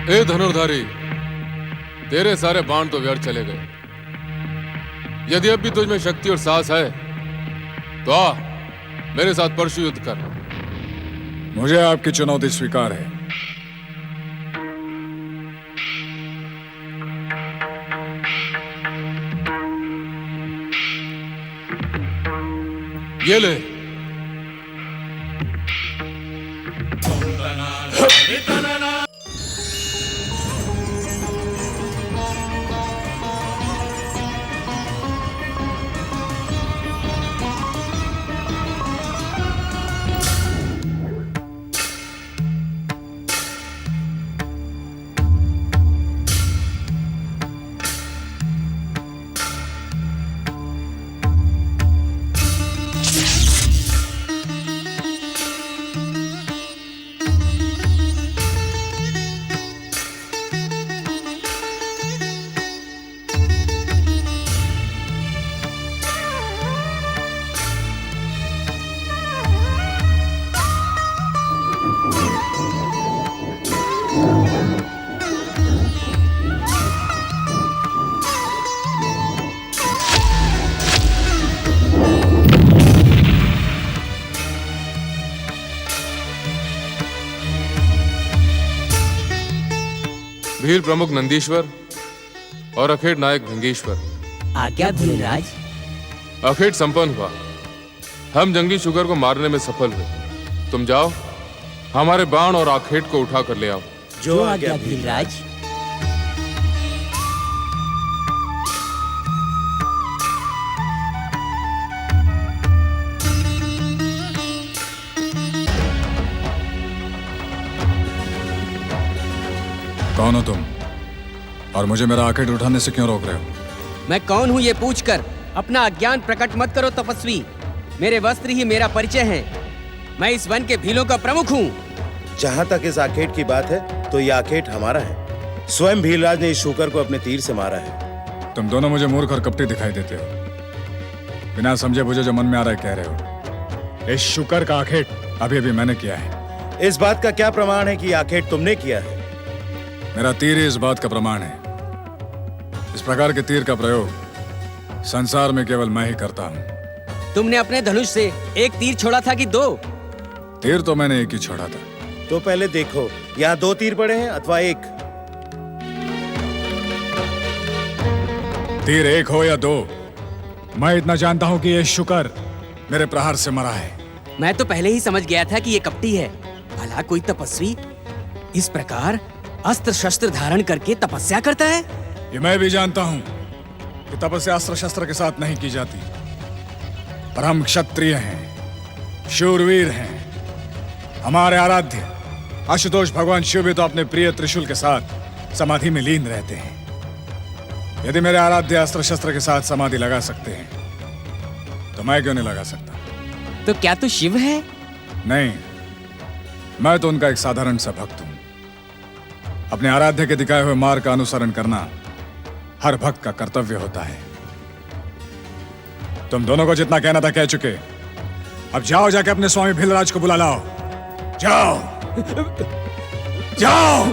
ए धनुर्धारी, तेरे सारे बाण तो व्यर्थ चले गए। यदि अब भी तुझ में शक्ति और साहस है तो आ मेरे साथ परशु युद्ध कर। मुझे आपकी चुनौती स्वीकार है। ये ले। भील प्रमुख नंदीश्वर और अखेट नायक भृंगेश्वर। आज्ञा भीलराज। अखेट संपन्न हुआ। हम जंगली शुगर को मारने में सफल हुए। तुम जाओ, हमारे बाण और आखेट को उठा कर ले आओ। जो आज्ञा भीलराज। कौन हो तुम और मुझे मेरा आखेट उठाने से क्यों रोक रहे हो? मैं कौन हूँ ये पूछकर अपना अज्ञान प्रकट मत करो तपस्वी। मेरे वस्त्र ही मेरा परिचय है। मैं इस वन के भीलों का प्रमुख हूँ। जहाँ तक इस आखेट की बात है तो ये आखेट हमारा है। स्वयं भीलराज ने इस शूकर को अपने तीर से मारा है। तुम दोनों मुझे मूर्ख और कपटी दिखाई देते हो। बिना समझे बुझे जो मन में आ रहा है कह रहे हो। इस शूकर का आखेट अभी अभी मैंने किया है। इस बात का क्या प्रमाण है कि आखेट तुमने किया है? मेरा तीर ही इस बात का प्रमाण है। इस प्रकार के तीर का प्रयोग संसार में केवल मैं ही करता हूँ। तुमने अपने धनुष से एक तीर छोड़ा था कि दो? तीर तो मैंने एक ही छोड़ा था। तो पहले देखो, यहाँ 2 तीर पड़े हैं अथवा एक? तीर एक हो या 2, मैं इतना जानता हूँ कि यह शुकर मेरे प्रहार से मरा है। मैं तो पहले ही समझ गया था कि ये कपटी है। भला कोई तपस्वी इस प्रकार अस्त्र शस्त्र धारण करके तपस्या करता है? ये मैं भी जानता हूं कि तपस्या अस्त्र शस्त्र के साथ नहीं की जाती। पर हम क्षत्रिय हैं, शूरवीर हैं। हमारे आराध्य आशुतोष भगवान शिव भी तो अपने प्रिय त्रिशूल के साथ समाधि में लीन रहते हैं। यदि मेरे आराध्य अस्त्र शस्त्र के साथ समाधि लगा सकते हैं तो मैं क्यों नहीं लगा सकता? तो क्या तू शिव है? नहीं, मैं तो उनका एक साधारण सा भक्त हूं। अपने आराध्य के दिखाए हुए मार्ग का अनुसरण करना हर भक्त का कर्तव्य होता है। तुम दोनों को जितना कहना था कह चुके। अब जाओ, जाके अपने स्वामी भीलराज को बुला लाओ। जाओ जाओ।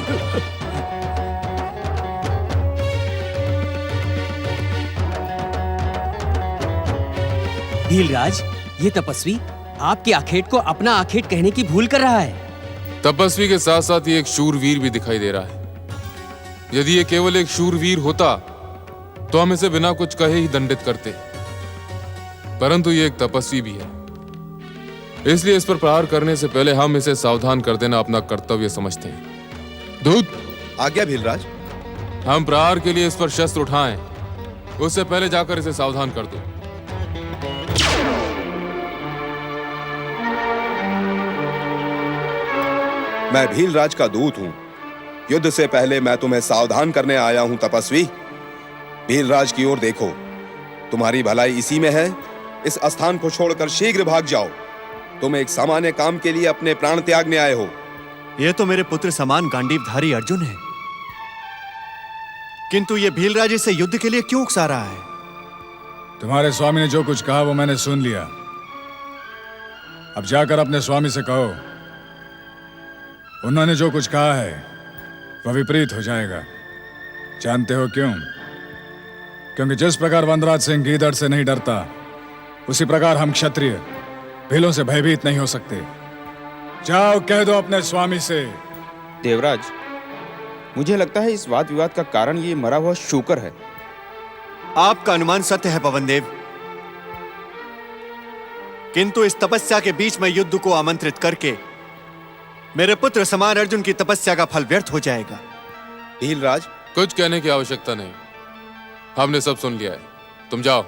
भीलराज, ये तपस्वी आपकी आखेट को अपना आखेट कहने की भूल कर रहा है। तपस्वी के साथ साथ ये एक शूरवीर भी दिखाई दे रहा है। यदि ये केवल एक शूरवीर होता तो हम इसे बिना कुछ कहे ही दंडित करते, परंतु ये एक तपस्वी भी है। इसलिए इस पर प्रहार करने से पहले हम इसे सावधान कर देना अपना कर्तव्य समझते हैं। दूत, आज्ञा भीलराज। हम प्रहार के लिए इस पर शस्त्र उठाएं, उससे पहले जाकर इसे सावधान कर दो। मैं भीलराज का दूत हूं। युद्ध से पहले मैं तुम्हें सावधान करने आया हूं तपस्वी। भीलराज की ओर देखो, तुम्हारी भलाई इसी में है। इस स्थान को छोड़कर शीघ्र भाग जाओ। तुम एक सामान्य काम के लिए अपने प्राण त्यागने आए हो। यह तो मेरे पुत्र समान गांडीवधारी अर्जुन है, किंतु ये भीलराज इसे युद्ध के लिए क्यों उकसा रहा है? तुम्हारे स्वामी ने जो कुछ कहा वो मैंने सुन लिया। अब जाकर अपने स्वामी से कहो, उन्होंने जो कुछ कहा है वह विपरीत हो जाएगा। जानते हो क्यों? क्योंकि जिस प्रकार वनराज सिंह गीदड़ से नहीं डरता, उसी प्रकार हम क्षत्रिय भीलों से भयभीत नहीं हो सकते। जाओ कह दो अपने स्वामी से। देवराज, मुझे लगता है इस वाद विवाद का कारण ये मरा हुआ शूकर है। आपका अनुमान सत्य है पवन देव, किंतु इस तपस्या के बीच में युद्ध को आमंत्रित करके मेरे पुत्र समान अर्जुन की तपस्या का फल व्यर्थ हो जाएगा। भीलराज, कुछ कहने की आवश्यकता नहीं, हमने सब सुन लिया है। तुम जाओ।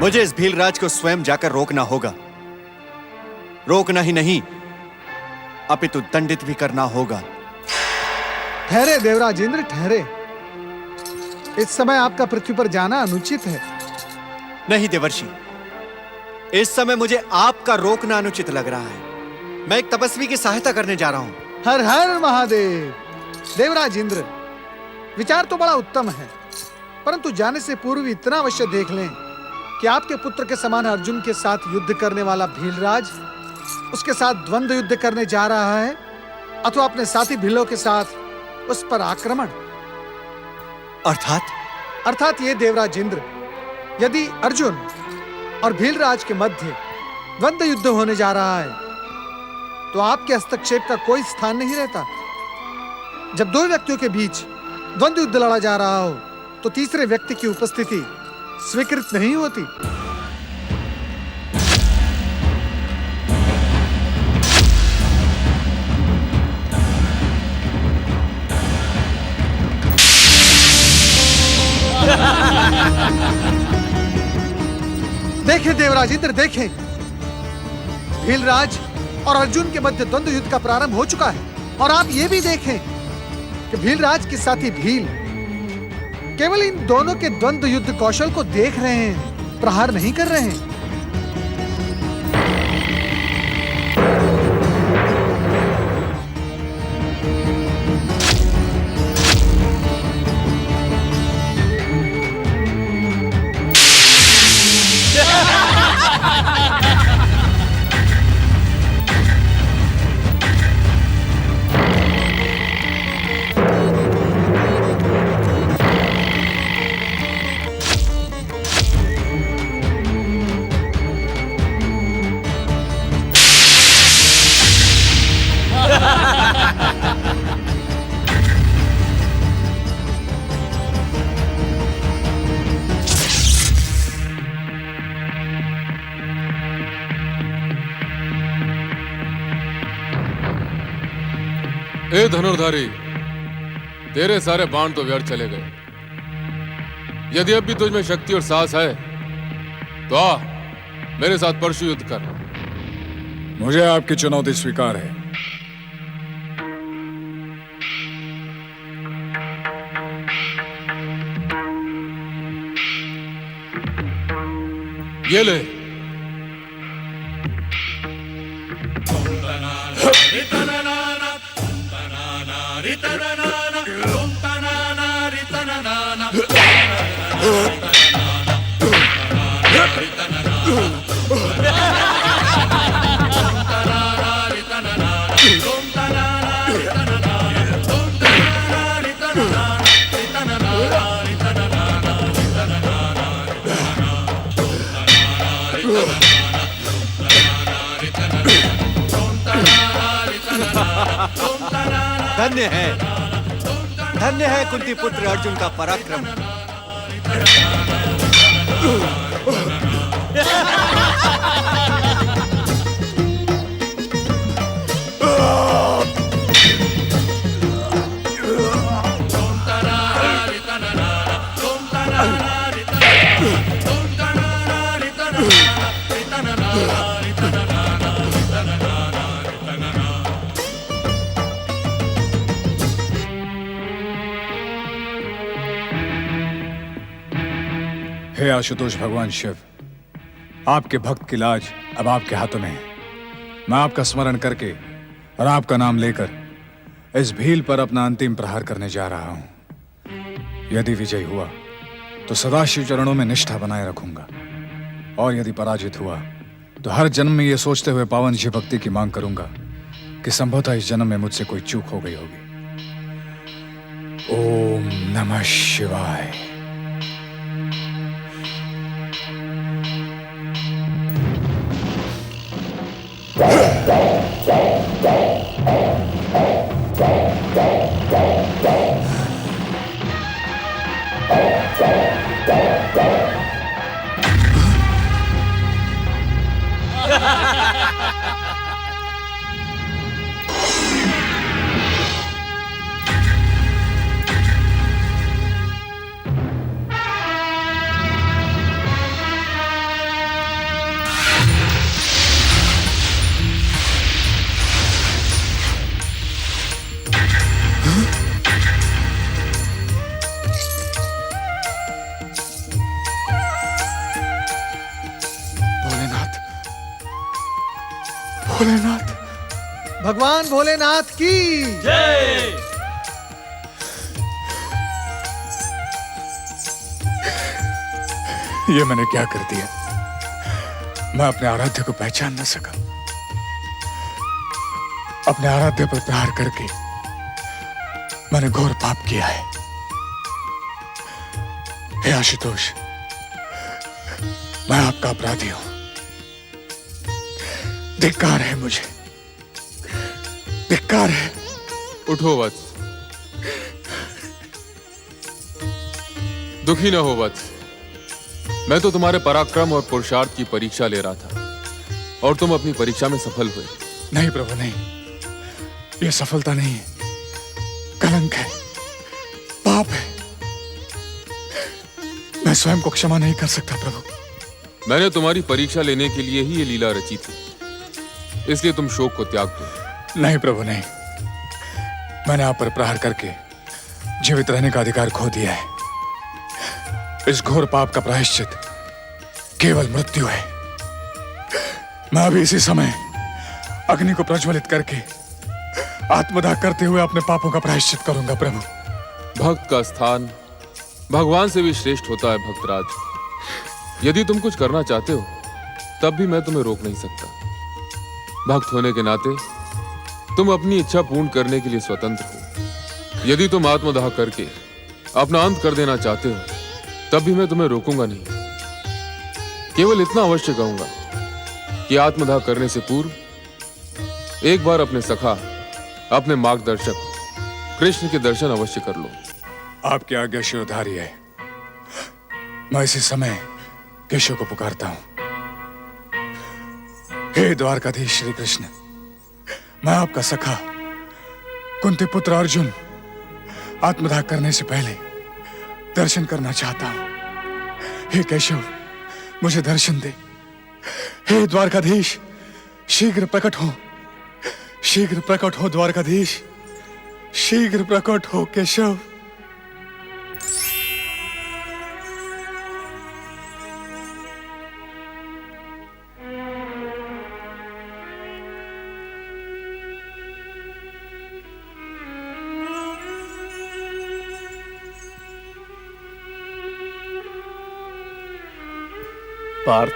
मुझे इस भीलराज को स्वयं जाकर रोकना होगा। रोकना ही नहीं, अपितु दंडित भी करना होगा। ठहरे देवराज इंद्र, ठहरे। इस समय आपका पृथ्वी पर जाना अनुचित है। नहीं देवर्षि, इस समय मुझे आपका रोकना अनुचित लग रहा है। मैं एक तपस्वी की सहायता करने जा रहा हूं। हर हर महादेव। देवराज इंद्र, विचार तो बड़ा उत्तम है, परंतु जाने से पूर्व इतना अवश्य देख लें कि आपके पुत्र के समान अर्जुन के साथ युद्ध करने वाला भीलराज उसके साथ द्वंद्व युद्ध करने जा रहा है अथवा अपने साथी भीलों के साथ उस पर आक्रमण। अर्थात ये देवराज इंद्र, यदि अर्जुन और भीलराज के मध्य द्वंद्व युद्ध होने जा रहा है तो आपके हस्तक्षेप का कोई स्थान नहीं रहता। जब दो व्यक्तियों के बीच द्वंद्व युद्ध लड़ा जा रहा हो तो तीसरे व्यक्ति की उपस्थिति स्वीकृत नहीं होती। देखें देवराज इंद्र, देखें, भीलराज और अर्जुन के मध्य द्वंद्व युद्ध का प्रारंभ हो चुका है। और आप ये भी देखें कि भीलराज के साथी भील केवल इन दोनों के द्वंद्व युद्ध कौशल को देख रहे हैं, प्रहार नहीं कर रहे हैं। ए धनुर्धारी, तेरे सारे बाण तो व्यर्थ चले गए। यदि अब भी तुझ में शक्ति और साहस है तो आ मेरे साथ परशु युद्ध कर। मुझे आपकी चुनौती स्वीकार है। ये ले। धन्य है कुंती पुत्र अर्जुन का पराक्रम। हे आशुतोष भगवान शिव, आपके भक्त की लाज अब आपके हाथों में है। मैं आपका स्मरण करके और आपका नाम लेकर इस भील पर अपना अंतिम प्रहार करने जा रहा हूं। यदि विजय हुआ तो सदाशिव चरणों में निष्ठा बनाए रखूंगा, और यदि पराजित हुआ तो हर जन्म में यह सोचते हुए पावन जी भक्ति की मांग करूंगा कि संभवतः इस जन्म में मुझसे कोई चूक हो गई होगी। ओम नमः शिवाय। भोलेनाथ, भगवान भोलेनाथ की जय। ये मैंने क्या कर दिया? मैं अपने आराध्य को पहचान न सका। अपने आराध्य पर प्रहार करके मैंने घोर पाप किया है। हे आशुतोष, मैं आपका अपराधी हूं। धिक्कार है मुझे, धिक्कार है। उठो वत्स, दुखी न हो वत्स। मैं तो तुम्हारे पराक्रम और पुरुषार्थ की परीक्षा ले रहा था और तुम अपनी परीक्षा में सफल हुए। नहीं प्रभु, नहीं, यह सफलता नहीं है, कलंक है, पाप है। मैं स्वयं को क्षमा नहीं कर सकता प्रभु। मैंने तुम्हारी परीक्षा लेने के लिए ही ये लीला रची थी, इसलिए तुम शोक को त्याग दो। नहीं प्रभु, नहीं। मैंने आप पर प्रहार करके जीवित रहने का अधिकार खो दिया है। इस घोर पाप का प्रायश्चित केवल मृत्यु है। मैं अभी इसी समय अग्नि को प्रज्वलित करके आत्मदाह करते हुए अपने पापों का प्रायश्चित करूंगा प्रभु। भक्त का स्थान भगवान से भी श्रेष्ठ होता है भक्तराज। यदि तुम कुछ करना चाहते हो तब भी मैं तुम्हें रोक नहीं सकता। भक्त होने के नाते तुम अपनी इच्छा पूर्ण करने के लिए स्वतंत्र हो। यदि तुम आत्मदाह करके अपना अंत कर देना चाहते हो तब भी मैं तुम्हें रोकूंगा नहीं। केवल इतना अवश्य कहूंगा कि आत्मदाह करने से पूर्व एक बार अपने सखा, अपने मार्गदर्शक कृष्ण के दर्शन अवश्य कर लो। आपकी आज्ञा शिरोधार्य है। मैं इसी समय केशव को पुकारता हूं। हे द्वारकाधीश श्री कृष्ण, मैं आपका सखा कुंती पुत्र अर्जुन आत्मदाह करने से पहले दर्शन करना चाहता हूं। हे केशव, मुझे दर्शन दे। हे द्वारकाधीश, शीघ्र प्रकट हो, शीघ्र प्रकट हो द्वारकाधीश, शीघ्र प्रकट हो केशव। पार्थ,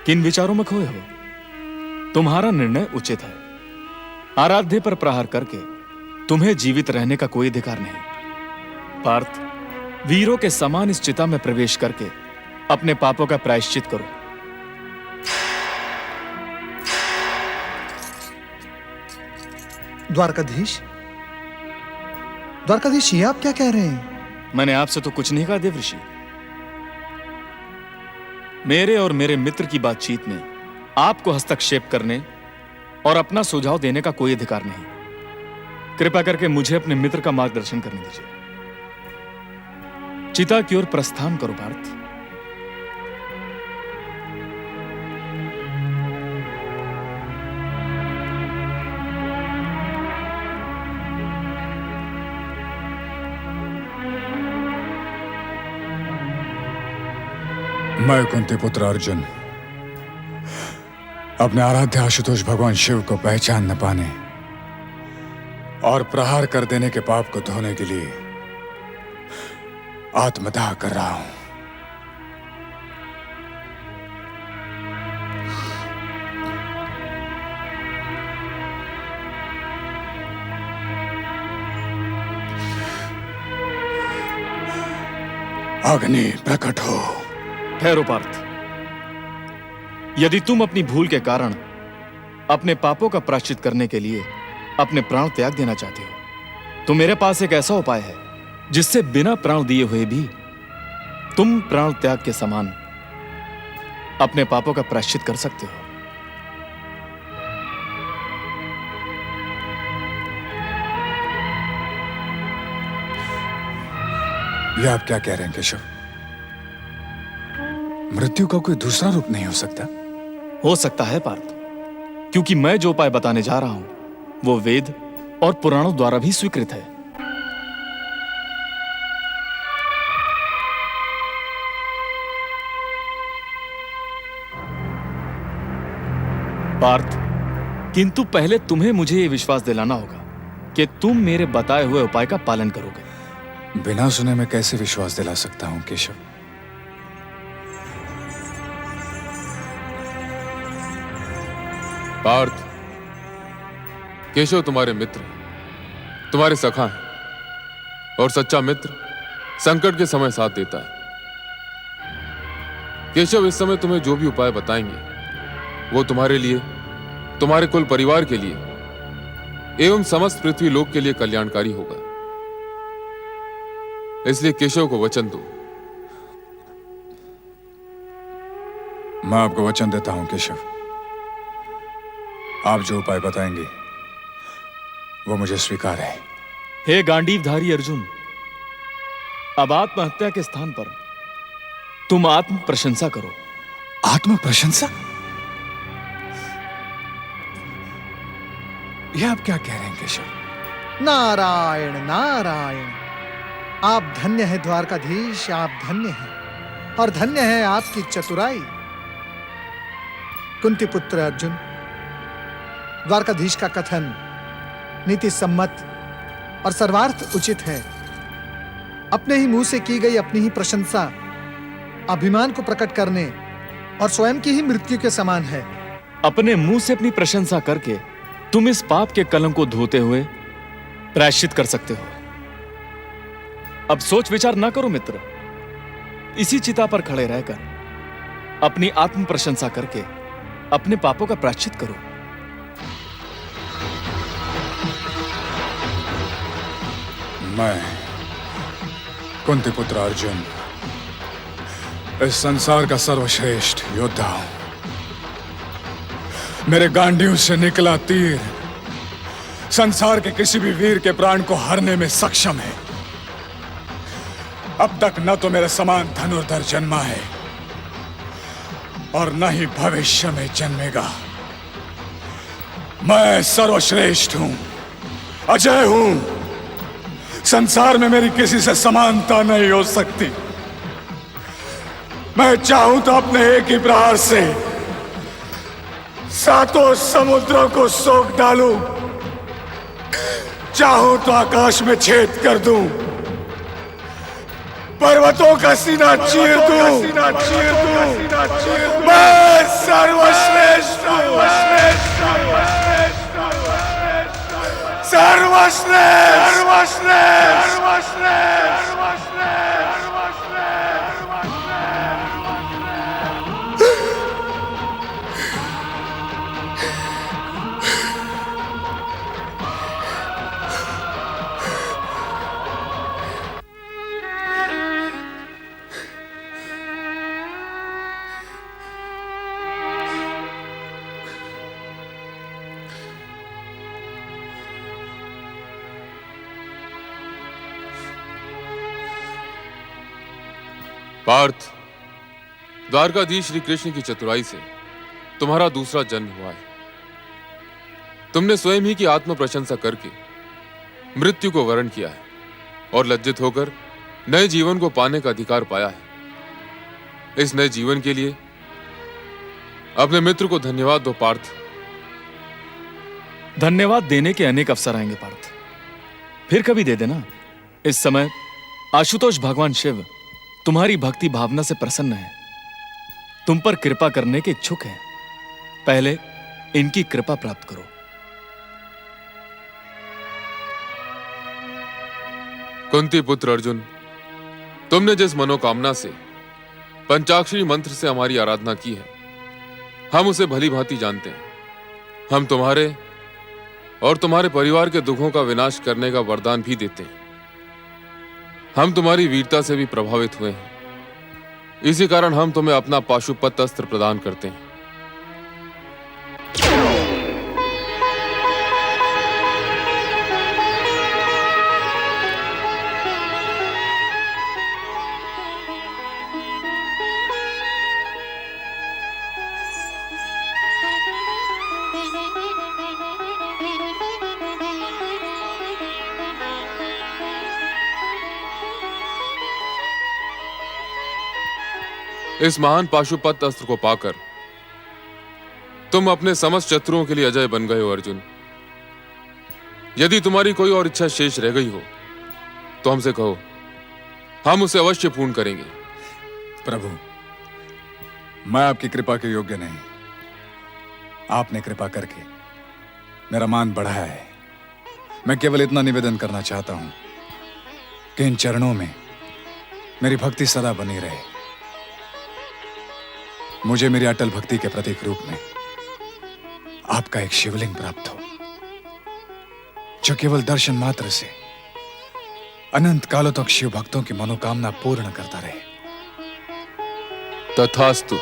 किन विचारों में खोए हो? तुम्हारा निर्णय उचित है। आराध्य पर प्रहार करके तुम्हें जीवित रहने का कोई अधिकार नहीं। पार्थ, वीरों के समान इस चिता में प्रवेश करके अपने पापों का प्रायश्चित करो। द्वारकाधीश, द्वारकाधीश, ये आप क्या कह रहे हैं? मैंने आपसे तो कुछ नहीं कहा देवऋषि। मेरे और मेरे मित्र की बातचीत में आपको हस्तक्षेप करने और अपना सुझाव देने का कोई अधिकार नहीं। कृपा करके मुझे अपने मित्र का मार्गदर्शन करने दीजिए। चिता की ओर प्रस्थान करो पार्थ। मैं कुंती पुत्र अर्जुन अपने आराध्य आशुतोष भगवान शिव को पहचान न पाने और प्रहार कर देने के पाप को धोने के लिए आत्मदाह कर रहा हूं। अग्नि प्रकट हो। ठहरो पार्थ। यदि तुम अपनी भूल के कारण अपने पापों का प्रायश्चित करने के लिए अपने प्राण त्याग देना चाहते हो तो मेरे पास एक ऐसा उपाय है जिससे बिना प्राण दिए हुए भी तुम प्राण त्याग के समान अपने पापों का प्रायश्चित कर सकते हो। यह आप क्या कह रहे हैं केशव? मृत्यु का कोई दूसरा रूप नहीं हो सकता? हो सकता है पार्थ, क्योंकि मैं जो उपाय बताने जा रहा हूं वो वेद और पुराणों द्वारा भी स्वीकृत है। पार्थ, किंतु पहले तुम्हें मुझे यह विश्वास दिलाना होगा कि तुम मेरे बताए हुए उपाय का पालन करोगे। बिना सुने मैं कैसे विश्वास दिला सकता हूं केशव? पार्थ, केशव तुम्हारे मित्र, तुम्हारे सखा हैं, और सच्चा मित्र संकट के समय साथ देता है। केशव इस समय तुम्हें जो भी उपाय बताएंगे वो तुम्हारे लिए, तुम्हारे कुल परिवार के लिए एवं समस्त पृथ्वी लोक के लिए कल्याणकारी होगा। इसलिए केशव को वचन दो। मैं आपको वचन देता हूं केशव, आप जो उपाय बताएंगे वो मुझे स्वीकार है। हे गांडीवधारी अर्जुन, अब आत्महत्या के स्थान पर तुम आत्म प्रशंसा करो। आत्म प्रशंसा? यह आप क्या कह रहे हैं केशव? नारायण नारायण, आप धन्य है द्वारकाधीश, आप धन्य हैं, और धन्य है आपकी चतुराई। कुंती पुत्र अर्जुन, द्वारकाधीश का कथन नीति सम्मत और सर्वार्थ उचित है। अपने ही मुंह से की गई अपनी ही प्रशंसा अभिमान को प्रकट करने और स्वयं की ही मृत्यु के समान है। अपने मुंह से अपनी प्रशंसा करके तुम इस पाप के कलंक को धोते हुए प्रायश्चित कर सकते हो। अब सोच विचार ना करो मित्र, इसी चिता पर खड़े रहकर अपनी आत्म प्रशंसा करके अपने पापों का प्रायश्चित करो। मैं कुंती पुत्र अर्जुन इस संसार का सर्वश्रेष्ठ योद्धा हूं। मेरे गांडियों से निकला तीर संसार के किसी भी वीर के प्राण को हरने में सक्षम है। अब तक न तो मेरे समान धनुर्धर जन्मा है और न ही भविष्य में जन्मेगा। मैं सर्वश्रेष्ठ हूं, अजय हूं। संसार में मेरी किसी से समानता नहीं हो सकती। मैं चाहूं तो अपने एक ही प्रहार से सातों समुद्रों को सोख डालूं, चाहूं तो आकाश में छेद कर दूं, पर्वतों का सीना चीर दूं। मैं सर्वश्रेष्ठ हूं, सर्वश्रेष्ठ, पार्थ, द्वारकाधीश श्री कृष्ण की चतुराई से तुम्हारा दूसरा जन्म हुआ है। तुमने स्वयं ही की आत्म प्रशंसा करके मृत्यु को वरण किया है और लज्जित होकर नए जीवन को पाने का अधिकार पाया है। इस नए जीवन के लिए अपने मित्र को धन्यवाद दो पार्थ। धन्यवाद देने के अनेक अवसर आएंगे पार्थ, फिर कभी दे देना। इस समय आशुतोष भगवान शिव तुम्हारी भक्ति भावना से प्रसन्न है, तुम पर कृपा करने के इच्छुक हैं। पहले इनकी कृपा प्राप्त करो। कुंती पुत्र अर्जुन, तुमने जिस मनोकामना से पंचाक्षरी मंत्र से हमारी आराधना की है, हम उसे भली भांति जानते हैं। हम तुम्हारे और तुम्हारे परिवार के दुखों का विनाश करने का वरदान भी देते हैं। हम तुम्हारी वीरता से भी प्रभावित हुए हैं, इसी कारण हम तुम्हें अपना पाशुपत अस्त्र प्रदान करते हैं। इस महान पाशुपत अस्त्र को पाकर तुम अपने समस्त शत्रुओं के लिए अजय बन गए हो अर्जुन। यदि तुम्हारी कोई और इच्छा शेष रह गई हो तो हमसे कहो, हम उसे अवश्य पूर्ण करेंगे। प्रभु, मैं आपकी कृपा के योग्य नहीं। आपने कृपा करके मेरा मान बढ़ाया है। मैं केवल इतना निवेदन करना चाहता हूं कि इन चरणों में मेरी भक्ति सदा बनी रहे। मुझे मेरी अटल भक्ति के प्रतीक रूप में आपका एक शिवलिंग प्राप्त हो, जो केवल दर्शन मात्र से अनंत कालों तक शिव भक्तों की मनोकामना पूर्ण करता रहे। तथास्तु।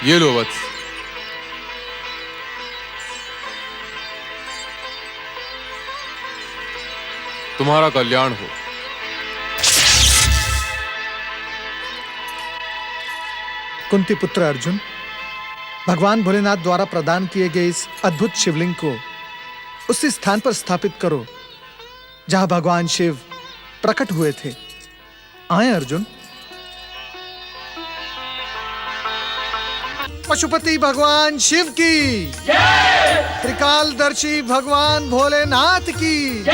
ये लो वत्स, तुम्हारा कल्याण हो। कुंती पुत्र अर्जुन, भगवान भोलेनाथ द्वारा प्रदान किए गए इस अद्भुत शिवलिंग को उसी स्थान पर स्थापित करो जहां भगवान शिव प्रकट हुए थे। आए अर्जुन। पशुपति भगवान शिव की, त्रिकालदर्शी भगवान भोलेनाथ की।